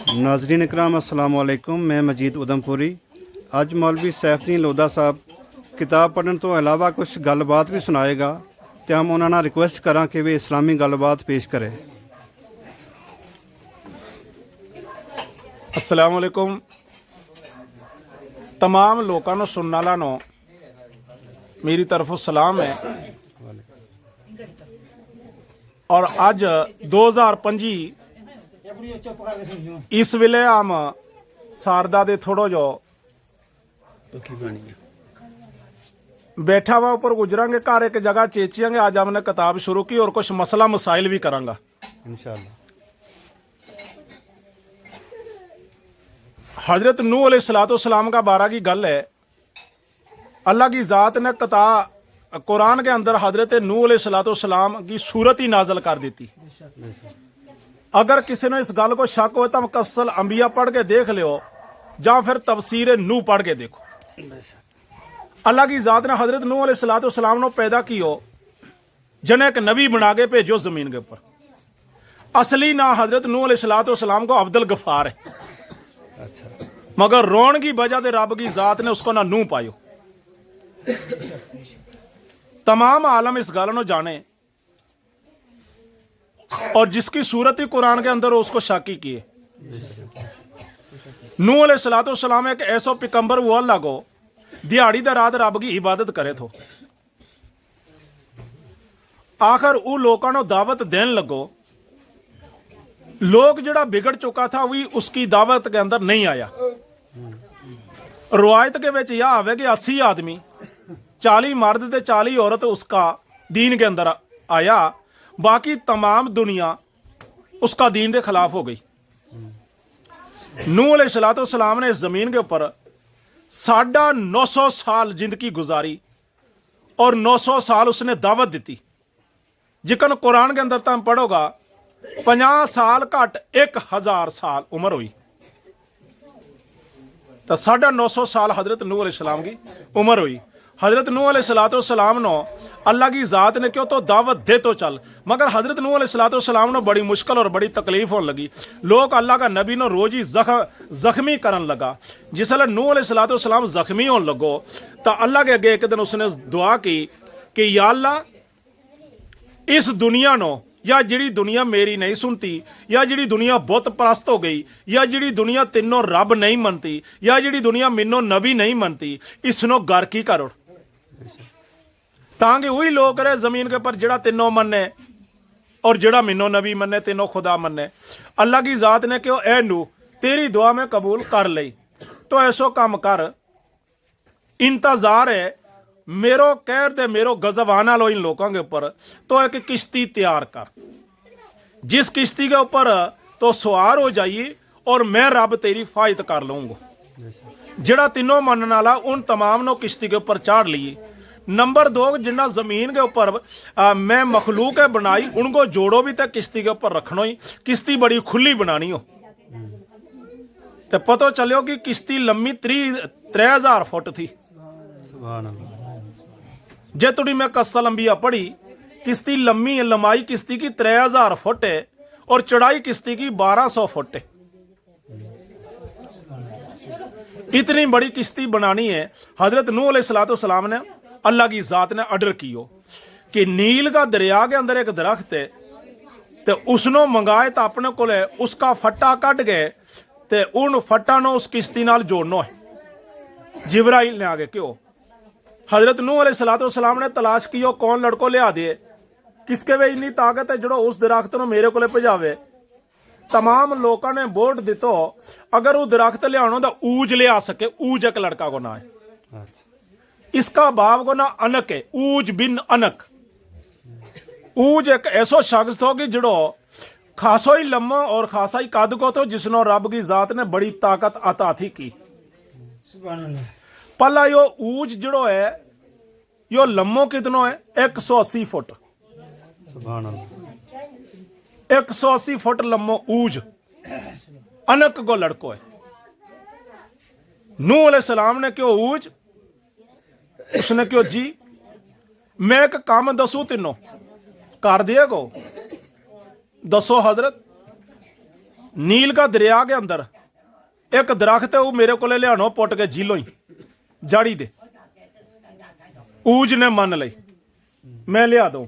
नाजरीन इकराम अस्सलाम वालेकुम। मैं मजीद उधमपुरी। अज मौलवी सैफुद्दीन लोधा साहब किताब पढ़ने तो अलावा कुछ गलबात भी सुनाएगा, तो हम उन्होंने रिक्वेस्ट करा कि वे इस्लामी गलबात पेश करें। अस्सलाम वालेकुम। तमाम लोगों को सुनने वालों नो मेरी तरफों सलाम है। और अज 2025 इस वेले हम सारदा दे थोड़ो जो बैठा हुआ ऊपर गुजरांगे घर एक जगह चेचियांगे। आज हमने किताब शुरू की और कुछ मसला मसाइल भी करांगा इंशाअल्लाह। हजरत नूह अलैहिस्सलाम का बारा की गल है। अल्लाह की ज़ात ने कुरान के अंदर हजरत नूह अलैहिस्सलाम की सूरत ही नाजल कर दी थी। अगर किसी ने इस गल को शक हो तो मुकस्सल अंबिया पढ़ के देख लियो, या फिर तफसीर नूह पढ़ के देखो। अल्लाह की ज़ात ने हजरत नूह अलैहिस्सलाम ने पैदा कियो, जिन्हें एक नबी बना के भेजो जमीन के ऊपर। असली ना हजरत नूह अलैहिस्सलाम को अब्दुल गफार है, मगर रोन की वजह से रब की ज़ात ने उसको ना नूह पायो। तमाम आलम इस गल को जाने और जिसकी सूरत ही कुरान के अंदर उसको शाकी किए। नूह अलैहिस्सलाम एक ऐसा पिकंबर हुआ लगो दिहाड़ी दे रात रब की इबादत करे थो। आखिर वो लोगों को दावत देन लगो। लोग जड़ा बिगड़ चुका था वही उसकी दावत के अंदर नहीं आया। रवायत के विच यह आवे कि 80 आदमी 40 मर्द ते 40 औरत उसका दीन के अंदर आया, बाकी तमाम दुनिया उसका दीन के खिलाफ हो गई। नूह अलैहिस्सलाम ने इस जमीन के ऊपर 950 साल जिंदगी गुजारी और 900 साल उसने दावत दी। जिकन कुरान के अंदर तुम पढ़ोगा 50 साल घट 1000 साल उम्र हुई, तो 950 साल हजरत नूह अलैहिस्सलाम की उम्र हुई। हजरत नूह अलैहिस्सलाम नो अल्लाह की ज़ात ने क्यों तो दावत दे तो चल, मगर हजरत नूह अलैहिस्सलाम ने बड़ी मुश्किल और बड़ी तकलीफ होने लगी। लोग अल्लाह का नबी नो रोज ही जख्मी करन लगा। जिसले नूह अलैहिस्सलाम जख्मी होने लगो तो अल्लाह के अगे एक दिन उसने दुआ की कि या अल्लाह इस दुनिया नो, या जिहड़ी दुनिया मेरी नहीं सुनती, या जिहड़ी दुनिया बुत परस्त हो गई, या जिहड़ी दुनिया तीनों रब नहीं मनती, या जिहड़ी दुनिया मैनों नबी नहीं मनती, इसनो घर की करो ताकि वही लोग रहे जमीन के ऊपर जिहड़ा तीनों मन्ने और जिहड़ा मैनों नबी मन्ने, तीनों खुदा मन्ने। अल्लाह की ज़ात ने क्यों ए नू तेरी दुआ में कबूल कर लई, तो ऐसो काम कर, इंतजार है मेरो कहर दे मेरो गजब आना लो इन लोगों के ऊपर, तो एक किश्ती तैयार कर, जिस किश्ती के ऊपर तो सवार हो जाइए और मैं रब तेरी फायद कर लूंगा। जिहड़ा तीनों मनने वाला उन तमाम नो किश्ती के ऊपर चाड़ लिए। नंबर 2, जिन्ना जमीन के ऊपर मैं मखलूक है बनाई उनको जोड़ो भी तो किश्ती के ऊपर रखना ही। किश्ती बड़ी खुली बनानी हो, तो पता चलो कि किश्ती लंबी 3000 फुट थी। जे तुड़ी मैं कस्सल अंबिया पढ़ी, किश्ती लंबाई किश्ती की 3000 फुट है और चढ़ाई किश्ती की 1200 फुट है। इतनी बड़ी किश्ती बनानी है। हजरत नूह अलैहिस्सलाम ने अल्लाह की ज़ात ने ऑर्डर कियो कि नील का दरिया के अंदर एक दरख्त है, तो उसनो मंगाए तो अपने को उसका फट्टा कट गए तो उन फट्टा नो उस किश्ती नाल जोड़ना है। जिब्राइल ने आगे क्यों हजरत नूह अलैहिस्सलाम ने तलाश की कौन लड़को लिया दे, किसके वे इन्नी ताकत है जो उस दरख्त नो मेरे को भजावे। तमाम लोगों ने वोट दितो अगर वो दरख्त लिया तो ऊज लिया सके। ऊज एक लड़का को ना है, इसका बाप को ना अनक है, ऊज बिन अनक। ऊज एक ऐसा शख्स था कि जड़ो खासो ही लम्मा और खासा ही कद को तो जिसनो रब की ज़ात ने बड़ी ताकत अता थी की। पहला यो ऊज जड़ो है यो लम्बो कितनो है 180 फुट। 180 फुट लम्बो ऊज अनक को लड़को है। नूह अलैहिस्सलाम ने क्यों ऊज, उसने क्यों जी मैं एक काम दसू तीनों कर दिए को दसो हजरत। नील का दरिया के अंदर एक दरख्त है, वो मेरे को लियानो पुट के झीलों ही जाड़ी दे। ऊज ने मन ली मैं लिया दूं,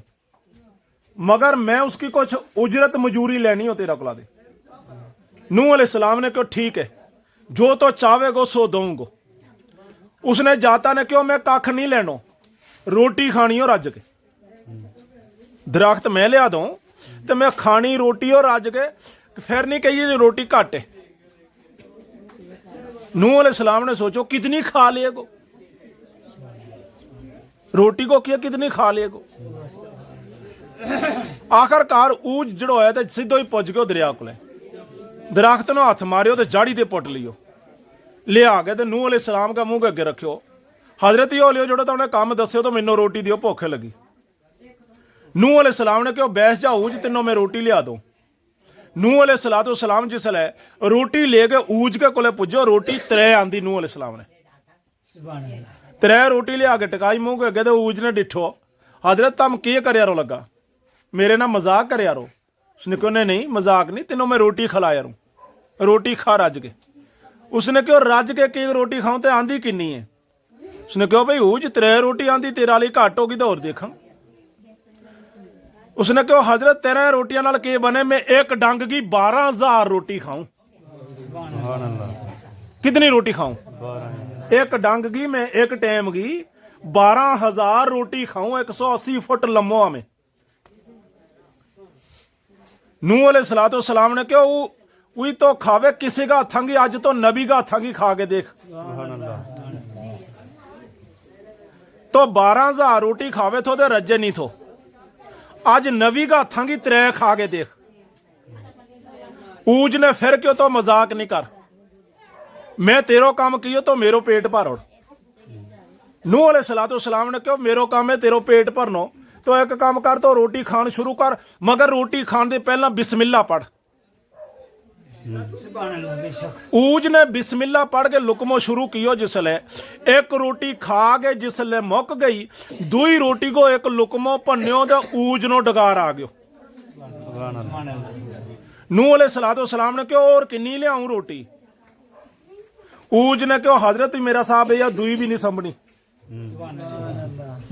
मगर मैं उसकी कुछ उजरत मजूरी लेनी हो तेरा कोला दे। नूह अलैहिस्सलाम ने क्यों ठीक है, जो तो चाहेगो सो दूंगो। उसने जाता ने क्यों मैं कख नहीं लेनो, रोटी खानी हो रज के। दरख्त मैं लिया दूं तो मैं खानी रोटी हो रज के, फिर नहीं कहिए रोटी घट है। नूह अलैहिस्सलाम ने सोचो कितनी खा लिएगो, रोटी को किया कितनी खा लिएगो। आखिरकार ऊज जड़ो है तो सीधो ही पुज गयो दरिया को। दरख्त नो हथ मारियो तो जाड़ी दे पुट लियो, ले आ गए तो नूह अलैहिस्सलाम का मुंह अगे रखियो। हजरत ही हो लियो जो तो उन्हें काम दस्यो तो मैनू रोटी दियो, भुख लगी। नूह अलैहिस्सलाम ने क्यों बैस जा ऊज तेनों मैं रोटी लिया दूं। नूह अलैहिस्सलाम जिसले रोटी ले के ऊज के कोले पुजो, रोटी त्रै आंदी। नूह अलैहिस्सलाम ने त्रै रोटी लिया के टकाई मुंह के अगे, तो ऊज ने डिठो हजरत तम की करया रो लगा, मेरे ना मजाक करया रो। उसने क्यों नहीं मजाक नहीं, तेनों मैं रोटी खिलाया रू, रोटी खा रज के। उसने क्यों रज के की रोटी खाऊं तो आंदी किन्नी है। उसने क्यों भाई ऊज त्रै रोटी आंदी, तेरा लिए घट होगी तो होर देखा। उसने क्यों हजरत तेरह रोटियां नाल के बने, मैं एक डंग की 12,000 रोटी खाऊं। कितनी रोटी खाऊं? एक डंग की मैं एक टाइम की 12,000 रोटी खाऊं, 180 फुट लम्बो में। नूह अलैहिस्सलाम ने क्यों वही तो खावे किसी का हथांगी, आज तो नबी का हथांगी खा के देख। तो 12,000 रोटी खावे थो तो रजे नहीं थो, आज नबी का हथांगी त्रै खा के देख। ऊज ने फिर क्यों तो मजाक नहीं कर, मैं तेरो काम कियो तो मेरो पेट भर। नूह अलैहिस्सलाम ने क्यों मेरो काम है तेरो पेट भरनो, तो एक काम कर तो रोटी खान शुरू कर, मगर रोटी खान दे पहला बिस्मिल्लाह पढ़। ऊज ने बिस्मिल्लाह पढ़ के लुकमो शुरू कियो। जिसले एक रोटी खा के जिसले मुक गई, दूई रोटी को एक लुकमो भन्यो तो ऊज नो डगार आ गयो। नूह अलैहिस्सलाम ने क्यों और किन्नी लियाऊं रोटी। ऊज ने क्यों हजरत मेरा साहब है या दूई भी नहीं संभनी,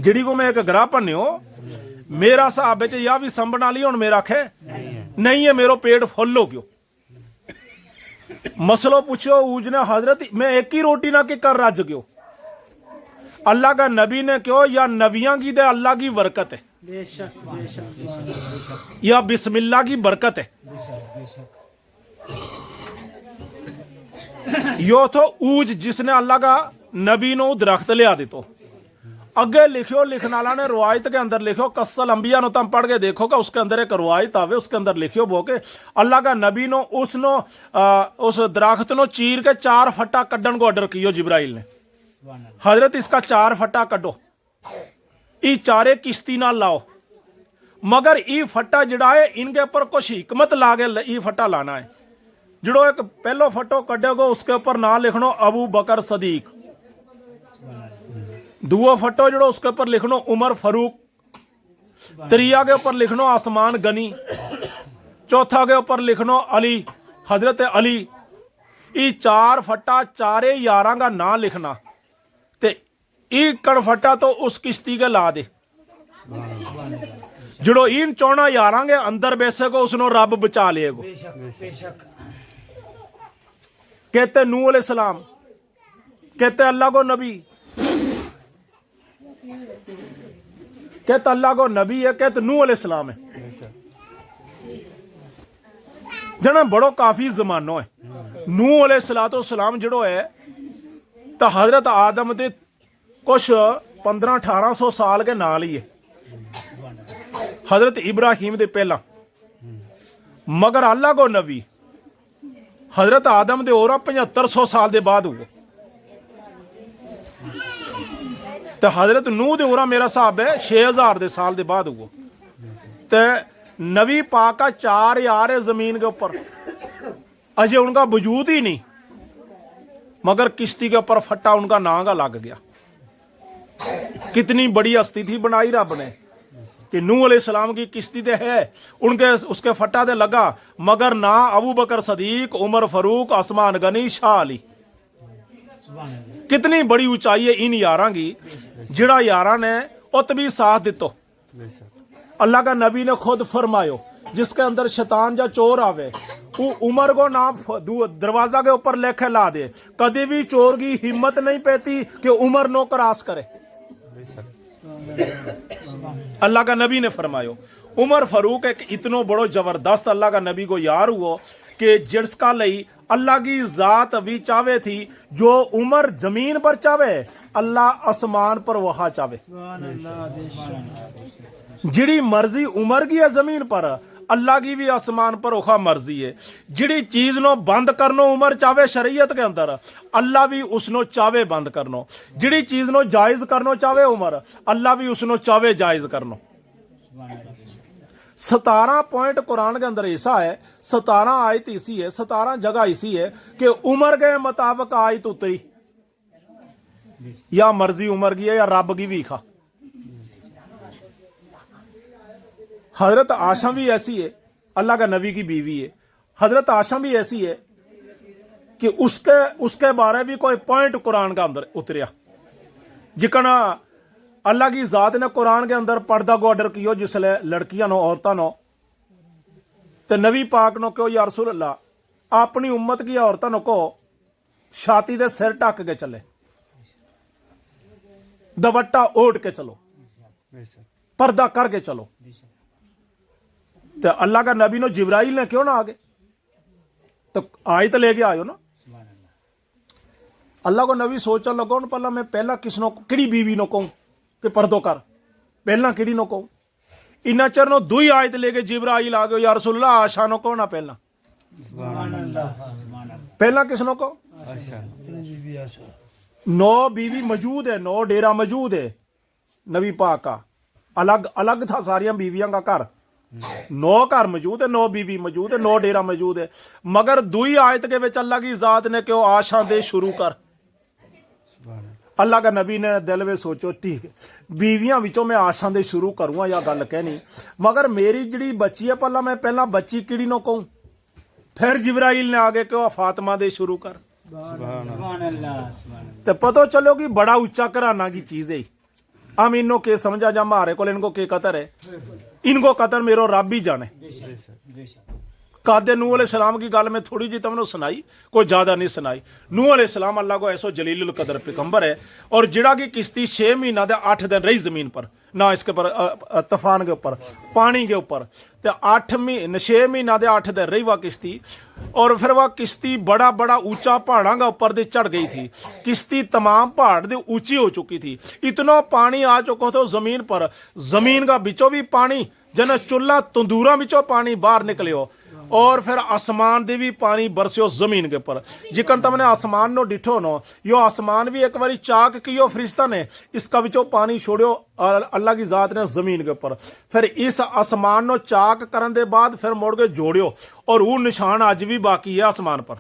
जिड़ी को मैं एक ग्राह भन्यो मेरा साहब है या भी संभना ली। हुण मेरा आखे नहीं है, मेरो पेट फुल हो गयो। मसलो पूछो ऊज ने हजरत मैं एक ही रोटी ना के कर रज गयो। अल्लाह का नबी ने क्यों, या नबियां की दे अल्लाह की बरकत है, या बिस्मिल्लाह की बरकत है। यो तो ऊज जिसने अल्लाह का नबी नो दरख्त लिया दी। तो अगे लिखियो लिखने वाला ने रवायत के अंदर लिखो, कसल अंबिया नो तुम पढ़ के देखो का उसके अंदर एक रवायत आवे, उसके अंदर लिखियो बो के अल्लाह का नबी नो उस दरख्त नो चीर के 4 फट्टा कड्डन को ऑर्डर कियो जिब्राइल ने। हजरत इसका 4 फट्टा कड्डो, ई चारे किश्ती ना लाओ, मगर ई फट्टा जड़ा है इनके ऊपर कुछ हिकमत ला के ई फट्टा लाना है। जड़ो एक पहलो फटो कड्डेगो उसके ऊपर ना लिखनो अबू बकर सदीक, दुओ फटो जड़ो उसके ऊपर लिखनो उमर फारूक, त्रिया के ऊपर लिखनो आसमान गनी, चौथा के ऊपर लिखनो अली हजरत अली। ई 4 फट्टा चारे यारां का ना लिखना, ते ई कड़ फट्टा तो उस किश्ती के ला दे। जड़ो इन 14 यारां के अंदर बैसे को उसनो रब बचा लेगो। कहते नूह अलैहिस्सलाम, कहते अल्लाह को नबी, कहते अल्लाह को नबी है, कहते नूह अलैहिस्सलाम है। जना बड़ो काफी जमानो है। नूह अलैहिस्सलाम जड़ो है तो हजरत आदम दे कुछ 1500-1800 साल के नाल ही है, हजरत इब्राहिम दे पहला। मगर अल्लाह को नबी हजरत आदम दे और 7500 साल दे बाद हुआ। तो हजरत नूह दे और मेरा साहब है 6000 दे साल दे बाद हुआ। तो नबी पाक का 4 यार है जमीन के ऊपर, अजय उनका वजूद ही नहीं, मगर किश्ती के ऊपर फट्टा उनका नाम का लग गया। कितनी बड़ी हस्ती थी बनाई रब ने। कि नूह अलैहिस्सलाम की किश्ती ते है, उनके उसके फट्टा ते लगा, मगर ना अबू बकर सदीक, उमर फारूक, उस्मान गनी, शाह अली। कितनी बड़ी ऊंचाई है इन यारां की, जिहड़ा यारां ने उत भी साथ दितो। अल्लाह का नबी ने खुद फरमायो, जिसके अंदर शैतान या चोर आवे वो उमर को नाम दरवाजा के ऊपर लेखे ला दे, कभी भी चोर की हिम्मत नहीं पैती कि उमर नो क्रॉस करे। अल्लाह का नबी ने फरमायो। उमर फारूक एक इतनो बड़ो जबरदस्त अल्लाह का नबी को यार हुआ कि जिसका लई अल्लाह की जात भी चावे थी, जो उमर जमीन पर चावे अल्लाह आसमान पर वहा चावे। जिड़ी मर्जी उमर की है जमीन पर, अल्लाह की भी आसमान पर ओखा मर्जी है। जिड़ी चीज नो बंद करनो उमर चावे शरीयत के अंदर, अल्लाह भी उसनो चावे बंद करनो। जिड़ी चीज नो जायज करनो चावे उमर, अल्लाह भी उसनो चावे जायज करनो। 17 पॉइंट कुरान के अंदर ऐसा है, 17 आयत इसी है, 17 जगह इसी है कि उमर के मुताबिक आयत उतरी, या मर्जी उमर की है या रब की भी खा। हजरत आशा भी ऐसी है, अल्लाह का नबी की बीवी है। हजरत आशा भी ऐसी है कि उसके बारे भी कोई पॉइंट कुरान का अंदर उतरिया। जिकना अल्लाह की जात ने कुरान के अंदर पर्दा को ऑर्डर किया, जिसले लड़कियां नो औरतां नो, ते नबी पाक नो क्यों या रसूल अल्लाह अपनी उम्मत की औरतां नो को छाती दे सिर ढक के चले, दुपट्टा ओढ़ के चलो, पर्दा करके चलो। तो अल्लाह का नबी नो जिब्राइल ने क्यों ना आगे, तो आयत लेके आयो ना। अल्लाह को नबी सोचन लगो पहला मैं पहला किसनो किड़ी बीवी नो कहूं कि पर्दो कर, पहला किड़ी नो कहूं। इन्ना चर नो दुई आयत लेके जिब्राइल आ गयो, या रसूलल्लाह आशा नो कहो ना पहला, पहला किसनो कहो। 9 बीवी मौजूद है, 9 डेरा मौजूद है नबी पाक का, अलग अलग था सारिया बीवियां का घर। 9 घर मौजूद है, 9 बीवी मौजूद है, 9 डेरा मौजूद है। मगर दुई आयत के विच अल्लाह की जात ने क्यों आशा दे शुरू कर। अल्लाह का नबी ने दिल में सोचो ठीक है, बीवियां विचों मैं आशा दे शुरू करूंगा या गल कहनी, मगर मेरी जिहड़ी बच्ची है पहला मैं पहला बच्ची किड़ी नो कहूं। फिर जिब्राइल ने आगे क्यों फातिमा दे शुरू कर। तो पता चलो कि बड़ा उच्चा घराना की चीज है। हम इनको के समझा जा मारे को इनको के कतर है, इनको कतर मेरो रब ही जाने। कादे नूह अलैहिस्सलाम की गल में थोड़ी जी तुमने सुनाई, कोई ज्यादा नहीं सुनाई। नूह अलैहिस्सलाम अल्लाह को ऐसो जलीलुल कदर पैगंबर है, और जिड़ा की किश्ती 6 महीना दे 8 दिन रही जमीन पर, ना इसके ऊपर तूफान के ऊपर पानी के ऊपर, तो 6 महीना दे 8 दिन रही वह किश्ती। और फिर वह किश्ती बड़ा बड़ा ऊंचा पहाड़ा का ऊपर दे चढ़ गई थी। किश्ती तमाम पहाड़ दे ऊंची हो चुकी थी, इतना पानी आ चुका था जमीन पर, जमीन का बिचो भी पानी, जन चूल्हा तंदूरा बिचो पानी बाहर निकलियो, और फिर आसमान दे भी पानी बरसियो जमीन के ऊपर। जिकन तुमने आसमान नो डिठो नो, यो आसमान भी एक बारी चाक कियो फरिश्ता ने, इसका बिचो पानी छोड़ियो अल्लाह की जात ने जमीन के ऊपर। फिर इस आसमान नो चाक करन दे बाद फिर मोड़ के जोड़ियो, और वो निशान अज भी बाकी है आसमान पर।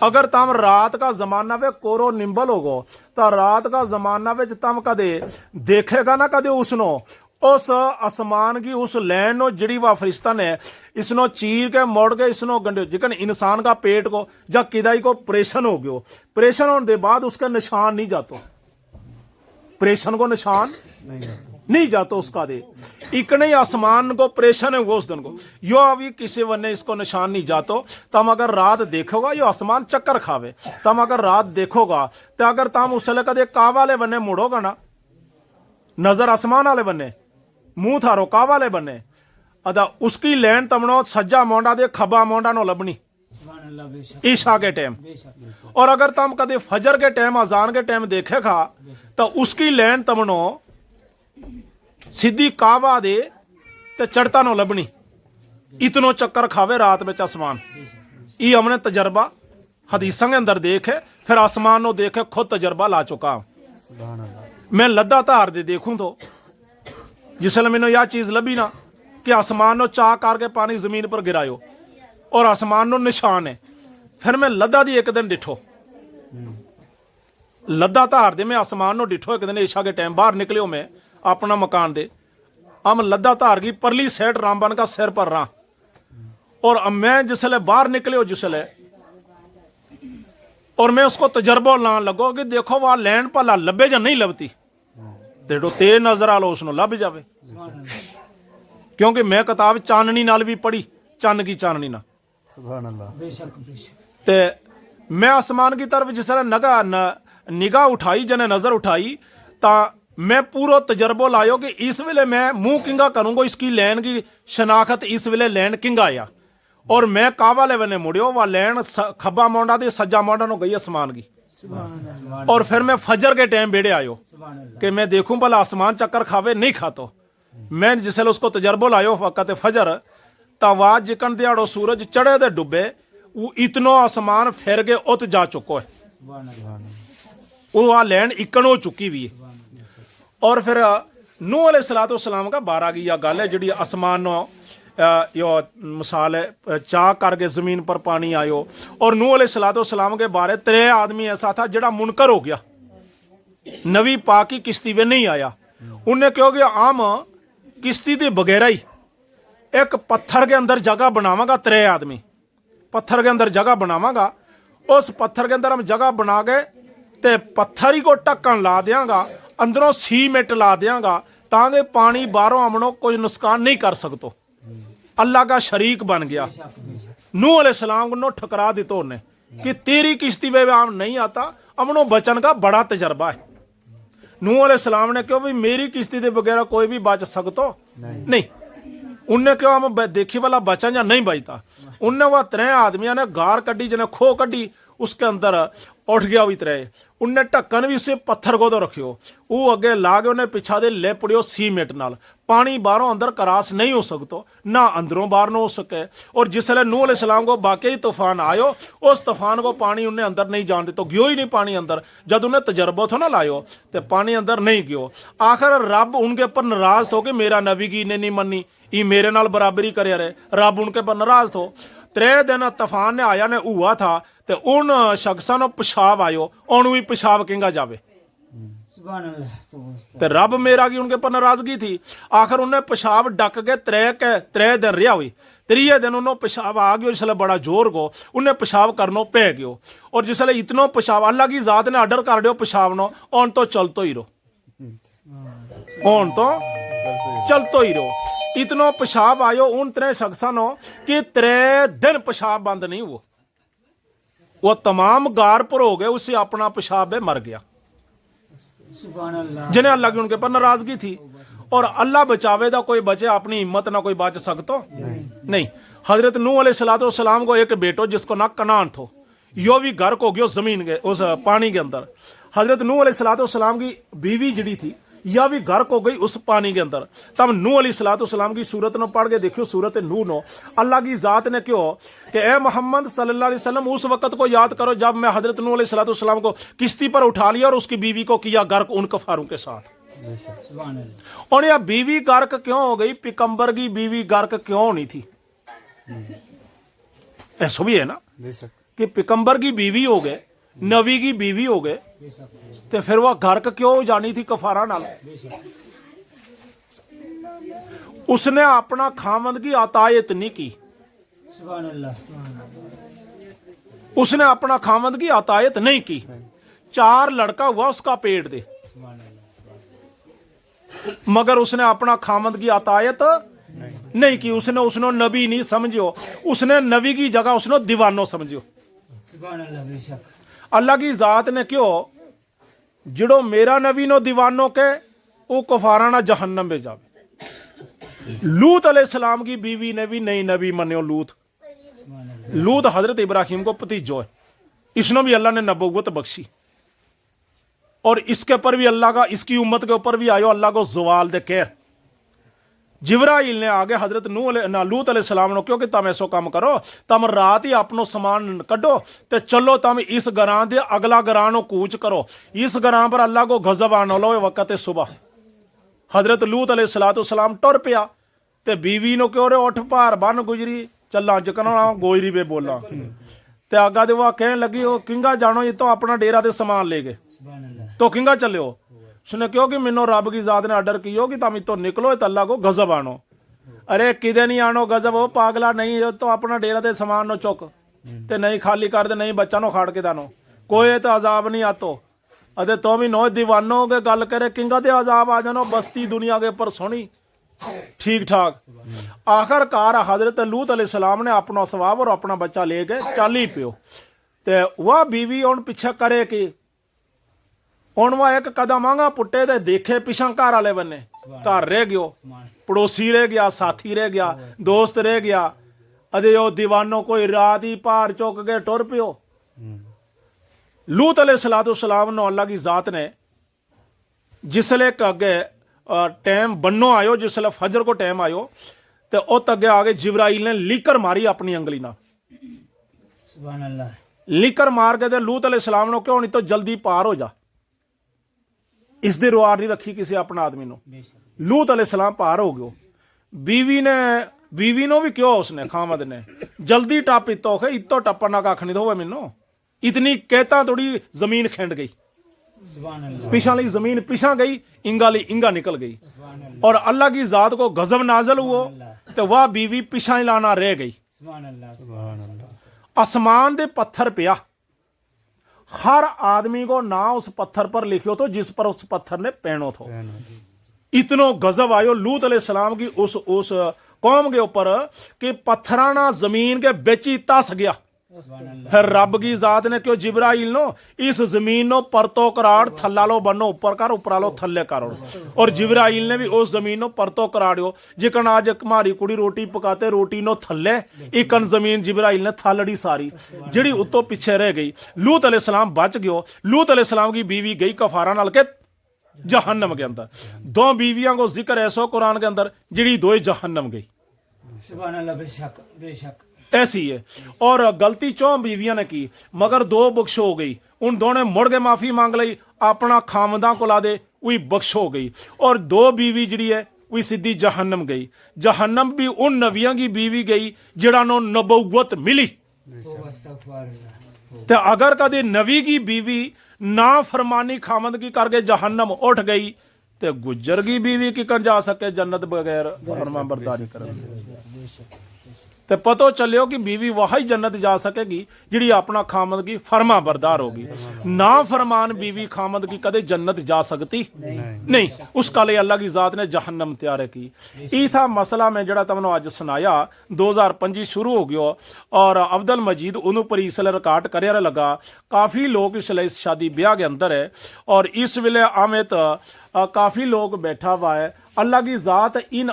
अगर तम रात का जमाना वे कोरो निम्बल होगो, तो रात का जमाना वे तम कदे देखेगा ना कदे उसनो, उस आसमान की उस लैंड नो जिड़ी वा फरिश्ता ने इसनो चीर के मोड़ के इसनो गंडे। जिकन इंसान का पेट को या किदाई को ऑपरेशन हो गयो, ऑपरेशन होने के बाद उसका निशान नहीं जातो, ऑपरेशन को निशान नहीं जातो उसका दे। इकने आसमान को ऑपरेशन है वो उस दिन को, यो अभी किसी वने इसको निशान नहीं जातो। तम अगर रात देखोगा यो आसमान चक्कर खावे, तम अगर रात देखोगा तो अगर तम उसले कदे का वाले बने मुड़ोगा ना, नजर आसमान वाले बने, मुंह थारो का वाले बने, अदा उसकी लैंड तमनो सज्जा मोंडा दे खबा मोंडा नो लबनी ईशा के टाइम। और अगर तम कदे फजर के टाइम अजान के टाइम देखेगा तो उसकी लैंड तमनो सीधी काबा दे ते चढ़ता नो लबनी। इतनो चक्कर खावे रात में आसमान। ये हमने तजर्बा हदीसां के अंदर देखे, फिर आसमान नो देखे, खुद तजर्बा ला चुका। मैं लद्दा धार दे देखूं तो जिसले मैंने यह चीज लभी ना कि आसमान नो चा करके पानी जमीन पर गिरायो और आसमान नो निशान है, फिर मैं लद्दा दी एक दिन डिठो, लद्दा धार दे मैं आसमान नो डिठो एक दिन ईशा के टाइम बाहर निकलियो मैं अपना मकान दे, हम लद्दा धार की परली साइड रामबन का सिर पर रहा। और अब मैं जिसले बाहर निकले हो जिसले, और मैं उसको तजर्बा लान लगो कि देखो वह लैंड भला लभे या नहीं लभती, देखो तेज नजर आ लो उसनो लभ जावे। क्योंकि मैं किताब चाननी नाल भी पढ़ी, चन्न की चाननी नाल। सुभान अल्लाह। ते मैं आसमान की तरफ जिस निगाह उठाई, जने नजर उठाई, ता मैं पूरा तजर्बो लायो कि इस वेले मैं मुंह किंगा करूंगा, इसकी लैन की शनाखत इस वेले लैन किंगा आया। और मैं कावाले बने मुड़ियो, वह लैन खब्बा मोंडा दी सज्जा मोंडा नो गई आसमान की। और फिर मैं फजर के टाइम बेड़े आयो कि मैं देखूं भला आसमान चक्कर खावे नहीं खातो। मैं जिसले उसको तजर्बो लायो वक़्त फजर, ता वाज जिकन दिहाड़ो सूरज चढ़े दे डुबे वो इतनो आसमान फिर के उत जा चुको है, वो आ लैंड इकन हो चुकी भी है। और फिर नूह अलैहिस्सलाम का 12 की यह गल है जी आसमान यो मिसाल है चा करके जमीन पर पानी आयो। और नूह अलैहिस्सलाम के बारे 3 आदमी ऐसा था जड़ा मुनकर हो गया, नबी पाक की किश्ती में नहीं आया। उन्हें क्यों गया आम किश्ती के बगैर ही एक पत्थर के अंदर जगह बनावागा, 3 आदमी पत्थर के अंदर जगह बनावागा, उस पत्थर के अंदर हम जगह बना गए ते पत्थर ही को ढक्कन ला देंगा, अंदरों सीमेंट ला देंगा ताकि पानी बाहरों हमनों कोई नुकसान नहीं कर सकतो। अल्लाह का शरीक बन गया। नूह अलैहिस्सलाम को ठकरा दितो उन्हें कि तेरी किश्ती में आम नहीं आता, हमनों बचन का बड़ा तजर्बा है। नूह अलैहिस्सलाम ने क्यों भी मेरी किश्ती के बगैर कोई भी बच सकतो नहीं। उनने क्यों हम देखी वाला बचन या नहीं बचता। उनने वह 3 आदमियों ने गार कड्डी, जिन्हें खो कड्डी, उसके अंदर उठ गया भी 3। उनने ढक्कन भी उसे पत्थर को तो रखियो, वो अगे ला के उन्हें पिछा दे ले पड़ियो सीमेंट नाल। पानी बाहरों अंदर करास नहीं हो सकतो, ना अंदरों बाहर न हो सके। और जिसले नूह अलैहिस्सलाम को वाकई तूफान आयो, उस तूफान को पानी उन्हें अंदर नहीं जान देतो, गयो ही नहीं पानी अंदर। जब उन्हें तजर्बा थो ना लायो तो पानी अंदर नहीं गयो। आखिर रब उनके ऊपर नाराज हो कि मेरा नबी की इन्हें नहीं मनी, ये मेरे नाल बराबरी करे रहे। रब उनके पर नाराज हो। 3 दिन तूफान ने आया ने हुआ था ते उन शख्सां नो पेशाब आयो, उन भी पेशाब किंगा जावे। ते रब मेरा की उनके पर नाराजगी थी। आखिर उन्हें पेशाब डक के 3 दिन रिहा हुई। 3 दिन उन्होंने पेशाब आ गयो, जिसले बड़ा जोर को उन्हें पेशाब करनो पै गयो। और जिसले इतनो पेशाब अल्लाह की जात ने ऑर्डर कर दियो पेशाब नो, ऑन तो चलतो ही रो, ऑन तो चलतो ही रो। इतनो पेशाब आयो उन 3 शख्सां नो कि 3 दिन पेशाब बंद नहीं हुआ। वो तमाम गार पर हो गए, उससे अपना पेशाब में मर गया, जिन्हें अल्लाह की उनके पर नाराजगी थी। और अल्लाह बचावे दा कोई बचे, अपनी हिम्मत ना कोई बच सकतो नहीं। हजरत नूह अलैहिस्सलाम को एक बेटो जिसको ना कनान थो, यो भी घर को गयो जमीन के उस पानी के अंदर। हजरत नूह अलैहिस्सलाम की बीवी जड़ी थी, यह भी घर को गई उस पानी के अंदर। तब नूह अलैहिस्सलाम की सूरत नो पढ़ के देखियो, सूरत नूह नो अल्लाह की जात ने क्यों कि ए मोहम्मद सल्लल्लाहु अलैहि वसल्लम उस वक्त को याद करो जब मैं हजरत नूह अलैहिस्सलाम को किश्ती पर उठा लिया और उसकी बीवी को किया गर्क उन कफारों के साथ। और यह बीवी गर्क क्यों हो गई? पिकंबर की बीवी गर्क क्यों होनी थी? ऐसा भी है ना कि पिकंबर की बीवी हो गए, नबी की बीवी हो गए, तो फिर वह गर्क क्यों जानी थी कफारा नाल? उसने अपना खामद की अतायत नहीं की। उसने अपना खामद की अतायत नहीं की। 4 लड़का हुआ उसका पेट दे, मगर उसने अपना खामद की अतायत नहीं की। उसने नबी नहीं समझियो, उसने नबी की जगह उसने दीवानो समझियो। अल्लाह की जात ने क्यों जिड़ो मेरा नबी नो दीवानो के वो कफाराना जहन्नम में जावे। लूत अलैहिस्सलाम की बीवी ने भी नहीं नबी मनियो। लूत हजरत इब्राहिम को भतीजो है, इसने भी अल्लाह ने नबूवत बख्शी। और इसके पर भी अल्लाह का, इसकी उम्मत के ऊपर भी आयो अल्लाह को ज़वाल दे कह। जिब्राइल ने आगे हजरत लूत अलैहिस्सलाम नो क्योंकि तम ऐसो काम करो, तम रात ही अपनो समान कड्डो ते चलो तम इस गरां दे अगला गरां नो कूच करो। इस गरां पर अल्लाह को गजब आने लो वक्त सुबह। हजरत लूत अलैहिस्सलाम टुर पिया ते बीवी नो क्यों रे उठ भार बन गुजरी चला जकना गोजरी पे बोला ते आगा दे वह कहने लगी हो किंगा जानो ये तो अपना डेरा दे समान ले गए तो किंगा चले हो उसने क्यों कि मैनू रब की जात ने ऑर्डर कियो कि तुम इतो निकलो तो अल्लाह को गजब आनो। अरे किदे नहीं आनो गजब, वो पागला नहीं तो अपना डेरा दे समान नो चुक ते नहीं खाली कर दे, नहीं बच्चा नो खाड़ के दानो, कोई तो अजाब नहीं आतो। अरे तो भी नो दीवानो के गल करे किंगा दे अजाब आ जानो, बस्ती दुनिया के ऊपर सोनी ठीक ठाक। आखिरकार हजरत लूत अलैहिस्सलाम ने अपना सवाब और अपना बच्चा लेके चल ही पियो। ते वह बीवी उन पीछे करे कि ਹੁਣ ਵਾ ਇੱਕ ਕਦਮ ਆਂਗਾ ਪੁੱਟੇ ਤੇ ਦੇਖੇ ਪਿਛਾਂ ਘਰ ਵਾਲੇ ਬੰਨੇ, ਘਰ ਰਹਿ ਗਿਓ, ਪੜੋਸੀ ਰਹਿ ਗਿਆ, ਸਾਥੀ ਰਹਿ ਗਿਆ, ਦੋਸਤ ਰਹਿ ਗਿਆ। ਅਦੇ ਉਹ ਦੀਵਾਨੋ ਕੋਈ ਰਾਤ ਹੀ ਭਾਰ ਚੁੱਕ ਕੇ ਟੁਰ ਪਿਓ। लूत अलैहिस्सलाम नो अल्लाह की जात ने जिसले अगे टाइम बनो आयो, जिसले फजर को टाइम आयो तो उत अगे आगे जिब्राइल ने लीकर मारी अपनी अंगली ना, सुभान अल्लाह, लीकर मार के लूत अलैहिस्सलाम नो क्यों नहीं तो जल्दी पार हो जा, इस दी रुआर नहीं रखी किसी अपना आदमी नो। लूत अलैहिस्सलाम पार हो गयो। बीवी नो भी क्यों उसने खामद ने जल्दी टप इतो खे, इतो टप्पन ना कख नहीं दो मैनू, इतनी कहता थोड़ी जमीन खिंड गई, पिछा ली जमीन पिछा गई, इंगा ली इंगा निकल गई, और अल्लाह की जात को गजब नाजल हुआ तो वह बीवी पिछा ही लाना रह गई। आसमान दे पत्थर पिया, हर आदमी को ना उस पत्थर पर लिखियो तो जिस पर उस पत्थर ने पैनो थो। इतनो गजब आयो लूत अलैहिस्सलाम की उस कौम के ऊपर कि पत्थराना जमीन के बेच ही तस गया। फिर रब की जात ने क्यों जिब्राइल नो इस जमीन नो परतो कराड़, थल्ला लो बनो ऊपर कर, ऊपरा लो थल्ले करो, और जिब्राइल ने भी उस जमीन नो परतो कराड़ियो। जिकन आज हमारी कुड़ी रोटी पकाते रोटी नो थल्ले, इकन जमीन जिब्राइल ने थलड़ी सारी जिहड़ी उत्तों पिछे रह गई। लूत अलैहिस्सलाम बच गयो। लूत अलैहिस्सलाम की बीवी गई कफारा नाल के जहन्नम के अंदर। दो बीवियां को जिक्र ऐसो कुरान के अंदर जिहड़ी दो जहन्नम गई। सुभान अल्लाह, बेशक बेशक ऐसी है। और गलती चौ बीवियां ने की मगर दो बख्श हो गई। उन दोनों मुड़ के माफी मांग लई, अपना खामदा को ला दे वही बख्श हो गई। और दो बीवी जिहड़ी है वही सीधी जहन्नम गई। जहन्नम भी उन नबियों की बीवी गई जिहड़ा नो नबुव्वत मिली। ते अगर कदे नबी की बीवी ना फरमानी खामद की करके जहन्नम उठ गई तो गुजर की बीवी की कर जा सके जन्नत बगैर फरमा बरदारी करने से। तो पतो चलियो कि बीवी वही जन्नत जा सकेगी जिहड़ी अपना खामद की फरमा बरदार होगी। ना फरमान बीवी खामद की कदे जन्नत जा सकती नहीं। उसका लिए अल्लाह की जात ने जहन्नम तैयार की। ये था मसला मैं जड़ा तुमने आज सुनाया। 2025 शुरू हो गयो और अब्दुल मजीद उन्होंने पर इसलिए रिकॉर्ड कर लगा। काफ़ी लोग इसलिए इस शादी ब्याह के अंदर है और इस वेले आमित काफ़ी लोग बैठा हुआ है। अल्लाह की जात इन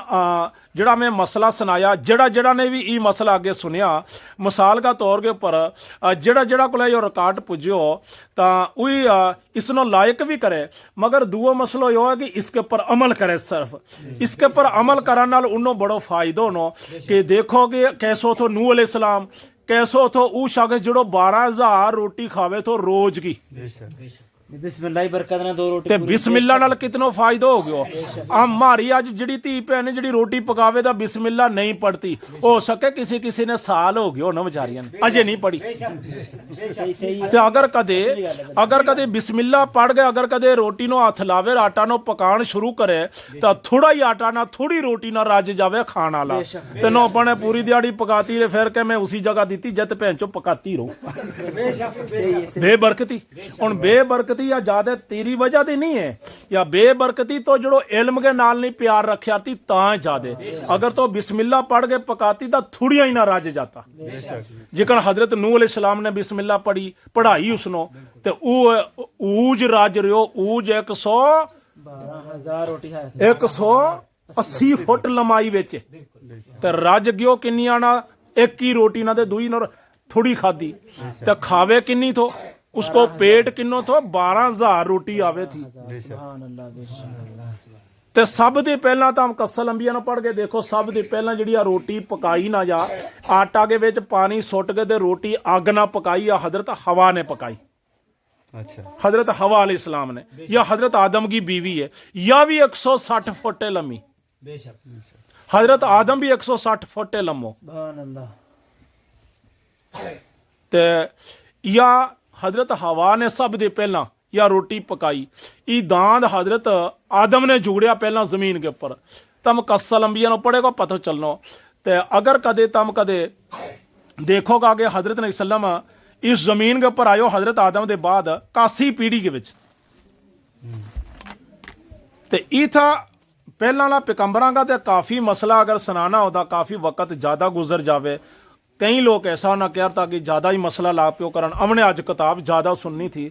जड़ा मैं मसला सुनाया, जड़ा ने भी ये मसला आगे सुनिया मिसाल का तौर के ऊपर जड़ा को यो रिकॉर्ड पुजो तो वही इसनो लायक भी करे। मगर दूआ मसलो यो है कि इसके ऊपर अमल करे। सिर्फ इसके ऊपर अमल करने नाल उन्होंने बड़ो फायदो नो कि देखो कि कैसो तो नूह अलैहिस्सलाम, कैसो तो ऊ शख्स जड़ो 12,000 रोटी खावे तो रोज की बिस्मिल्लाह बरकत ना 2 रोटी ते बिस्मिल्लाह नाल कितनो फायदा हो गयो। हमारी आज जिहड़ी धी भैन जिहड़ी रोटी पकावे दा बिस्मिल्लाह नहीं पढ़ती, हो सके किसी ने साल हो गयो ना बेचारियां अजे नहीं पढ़ी। ते अगर कदे बिस्मिल्लाह पढ़ गए, अगर कदे रोटी नो हथ लावे, आटा नो पकान शुरू करे तो थोड़ा ही आटा ना थोड़ी रोटी ना रज जावे खाण वाला ते नो बने पूरी दिहाड़ी पकाती रहे। फिर के मैं उसी जगह दी जत भैन चो पकाती रहो बेबरकती। हुण बेबरकती या ज्यादा तेरी वजह दी नहीं है या बेबरकती तो जो इल्म के नाल नहीं प्यार रखा थी ता ज्यादा। अगर तो बिस्मिल्लाह पढ़ के पकाती तो थोड़िया ही ना रज जाता। जिकन हजरत नूह अलैहिस्सलाम ने बिस्मिल्लाह पढ़ाई उसनो ते ऊज रज रहो। ऊज 180 फुट लंबाई विच ते रज गयो किन्नी आना एक ही रोटी ना ते दूई ना थोड़ी खादी ते खावे किन्नी थो उसको पेट किन्नो थो 12,000 रोटी आवे थी। ते सब दे पहला तो हम कसल अंबिया पढ़ के देखो, सब दे पहला जी रोटी पकाई ना जा आटा के विच पानी सुट के ते रोटी अग ना पकाई या हजरत हवा ने पकाई। अच्छा, हजरत हवा अलैहिस्सलाम ने या हजरत आदम की बीवी है या भी 160 फुट लम्मी। हजरत आदम भी 160 फुट लम्बो ते या हजरत हवा ने सब दे पहला या रोटी पकाई। ये दांद हजरत आदम ने जुगड़िया पहला जमीन के ऊपर। तम कसल अंबिया पढ़ेगा पता चलना। तो अगर कदे तम कदे देखोगा कि हजरत नबी सल्लम इस जमीन के ऊपर आयो हजरत आदम के बाद 81 पीढ़ी के विच ते इथा पहला ना पैगंबरां का तो काफ़ी मसला अगर सुनाना होता काफ़ी वक्त ज़्यादा गुजर जावे। कई लोग ऐसा ना कहता कि ज़्यादा ही मसला ला प्यो करन हमने अज किताब ज़्यादा सुननी थी।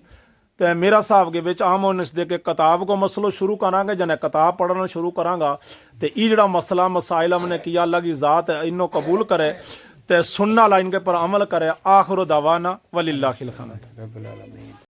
तो मेरा हिसाब के विच आम होने से कि किताब को मसलो शुरू करांगे जने किताब पढ़ना शुरू करांगा तो ये जड़ा मसला मसाइल हमने किया अल्लाह की ज़ात है इन्हों कबूल करे तो सुनना ला इनके पर अमल करे। आखिर दावाना वलिल्लाहिल हम्द।